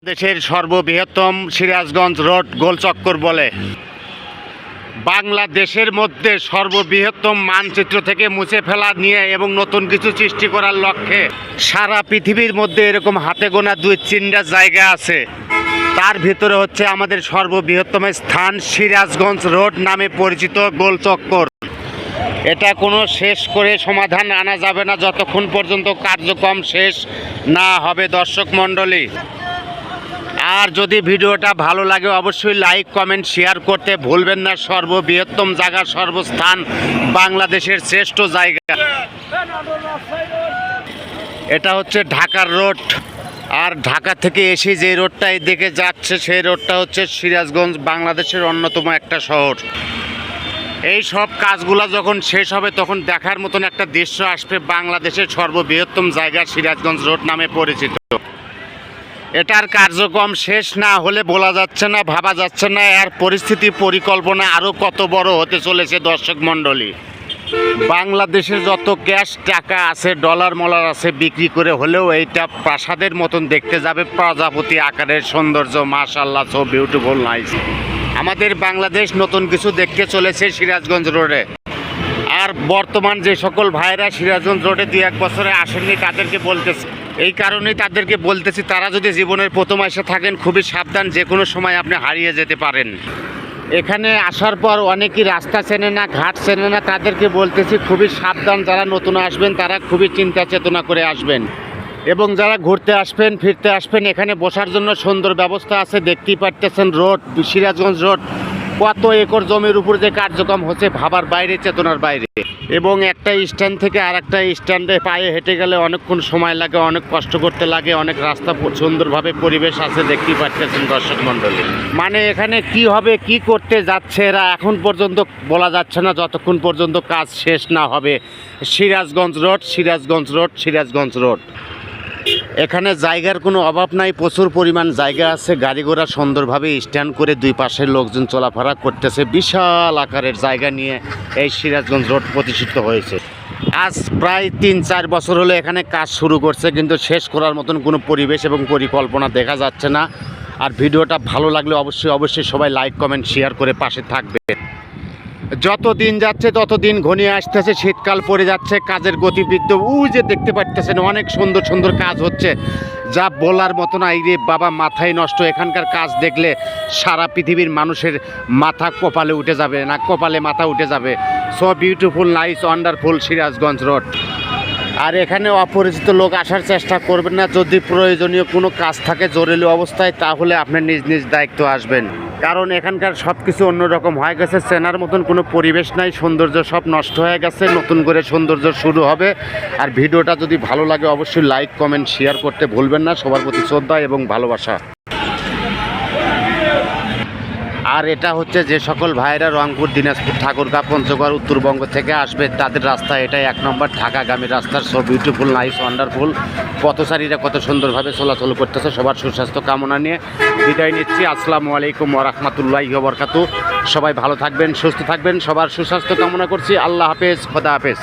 দেশের সর্ববৃহত্তম সিরাজগঞ্জ রোড গোলচক্কর বলে। বাংলাদেশের মধ্যে সর্ববৃহত্তম মানচিত্র থেকে মুছে ফেলা নিয়ে এবং নতুন কিছু সৃষ্টি করার লক্ষ্যে সারা পৃথিবীর মধ্যে এরকম হাতে গোনা 2-3টা জায়গা আছে। তার ভিতরে হচ্ছে আমাদের সর্ববৃহত্তম স্থান সিরাজগঞ্জ রোড নামে পরিচিত গোলচক্কর। এটা কোনো শেষ করে সমাধান আনা যাবে না যতক্ষণ পর্যন্ত কার্যক্রম শেষ না হবে দর্শক মণ্ডলী। আর যদি ভিডিওটা ভালো লাগে অবশ্যই লাইক কমেন্ট শেয়ার করতে ভুলবেন না। সর্ববৃহত্তম জায়গা, সর্বস্থান, বাংলাদেশের শ্রেষ্ঠ জায়গা। এটা হচ্ছে ঢাকার রোড। আর ঢাকা থেকে এসে যে রোডটা এদিকে যাচ্ছে সেই রোডটা হচ্ছে সিরাজগঞ্জ, বাংলাদেশের অন্যতম একটা শহর। এই সব কাজগুলো যখন শেষ হবে তখন দেখার মতন একটা দৃশ্য আসবে। বাংলাদেশের সর্ববৃহত্তম জায়গা সিরাজগঞ্জ রোড নামে পরিচিত। এটার কার্যক্রম শেষ না হলে বলা যাচ্ছে না, ভাবা যাচ্ছে না এর পরিস্থিতি পরিকল্পনা আরও কত বড় হতে চলেছে দর্শক মণ্ডলী। বাংলাদেশের যত ক্যাশ টাকা আছে, ডলার মলার আছে, বিক্রি করে হলেও এইটা প্রাসাদের মতন দেখতে যাবে। প্রজাপতি আকারের সৌন্দর্য, মাশাআল্লাহ, সো বিউটিফুল, নাইস। আমাদের বাংলাদেশ নতুন কিছু দেখতে চলেছে সিরাজগঞ্জ রোডে। আর বর্তমান যে সকল ভাইরা সিরাজগঞ্জ রোডে 2-1 বছরে আসেননি তাদেরকে বলতেছি, এই কারণেই তাদেরকে বলতেছি, তারা যদি জীবনের প্রথম এসে থাকেন খুবই সাবধান, যে কোনো সময় আপনি হারিয়ে যেতে পারেন। এখানে আসার পর অনেকেই রাস্তা চেনে না, ঘাট চেনে না, তাদেরকে বলতেছি খুবই সাবধান। যারা নতুন আসবেন তারা খুবই চিন্তা চেতনা করে আসবেন। এবং যারা ঘুরতে আসবেন, ফিরতে আসবেন, এখানে বসার জন্য সুন্দর ব্যবস্থা আছে। দেখতেই পারতেছেন রোড, সিরাজগঞ্জ রোড, কত একর জমির উপর যে কার্যক্রম হচ্ছে ভাবার বাইরে, চেতনার বাইরে। এবং একটা স্ট্যান্ড থেকে আর একটা স্ট্যান্ডে পায়ে হেঁটে গেলে অনেকক্ষণ সময় লাগে, অনেক কষ্ট করতে লাগে, অনেক রাস্তা সুন্দরভাবে পরিবেশ আছে, দেখতেই পাচ্ছেন দর্শক মণ্ডলী। মানে এখানে কি হবে, কি করতে যাচ্ছে এরা এখন পর্যন্ত বলা যাচ্ছে না যতক্ষণ পর্যন্ত কাজ শেষ না হবে। Sirajganj road, Sirajganj road, Sirajganj road. এখানে জায়গার কোনো অভাব নাই, প্রচুর পরিমাণ জায়গা আছে। গাড়ি ঘোড়া সুন্দরভাবে স্ট্যান্ড করে দুই পাশের লোকজন চলাফেরা করতেছে। বিশাল আকারের জায়গা নিয়ে এই সিরাজগঞ্জ রোড প্রতিষ্ঠিত হয়েছে। আজ প্রায় 3-4 বছর হলো এখানে কাজ শুরু করছে, কিন্তু শেষ করার মতন কোনো পরিবেশ এবং পরিকল্পনা দেখা যাচ্ছে না। আর ভিডিওটা ভালো লাগলে অবশ্যই সবাই লাইক কমেন্ট শেয়ার করে পাশে থাকবে। যত দিন যাচ্ছে তত দিন ঘনিয়ে আসতেছে, শীতকাল পড়ে যাচ্ছে, কাজের গতিবিদ্য যে দেখতে পাচ্ছেন অনেক সুন্দর সুন্দর কাজ হচ্ছে, যা বলার মতো না। এই রে বাবা, মাথায় নষ্ট। এখানকার কাজ দেখলে সারা পৃথিবীর মানুষের মাথা কপালে উঠে যাবে, না কপালে মাথা উঠে যাবে। So beautiful, nice, wonderful Sirajganj road. আর এখানে অপরিচিত লোক আসার চেষ্টা করবেন না। যদি প্রয়োজনীয় কোনো কাজ থাকে জরুরি অবস্থায়, তাহলে আপনি নিজ নিজ দায়িত্ব আসবেন। কারণ এখানকার সব কিছু অন্যরকম হয়ে গেছে, চেনার মতন কোনো পরিবেশ নাই, সৌন্দর্য সব নষ্ট হয়ে গেছে, নতুন করে সৌন্দর্য শুরু হবে। আর ভিডিওটা যদি ভালো লাগে অবশ্যই লাইক কমেন্ট শেয়ার করতে ভুলবেন না। সবার প্রতি শ্রদ্ধা এবং ভালোবাসা। আর এটা হচ্ছে যে সকল ভাইরা রংপুর, দিনাজপুর, ঠাকুরগাঁও, পঞ্চগড়, উত্তরবঙ্গ থেকে আসবে তাদের রাস্তা এটাই 1 নম্বর ঢাকাগামী রাস্তার। So beautiful, nice, wonderful. পথচারীরা কত সুন্দরভাবে চলাচল করতেছে। সবার সুস্বাস্থ্য কামনা নিয়ে বিদায় নিচ্ছি। আসসালামু আলাইকুম ওয়া রাহমাতুল্লাহি ওয়া বারাকাতুহু। সবাই ভালো থাকবেন, সুস্থ থাকবেন, সবার সুস্বাস্থ্য কামনা করছি। আল্লাহ হাফেজ, খোদা হাফেজ।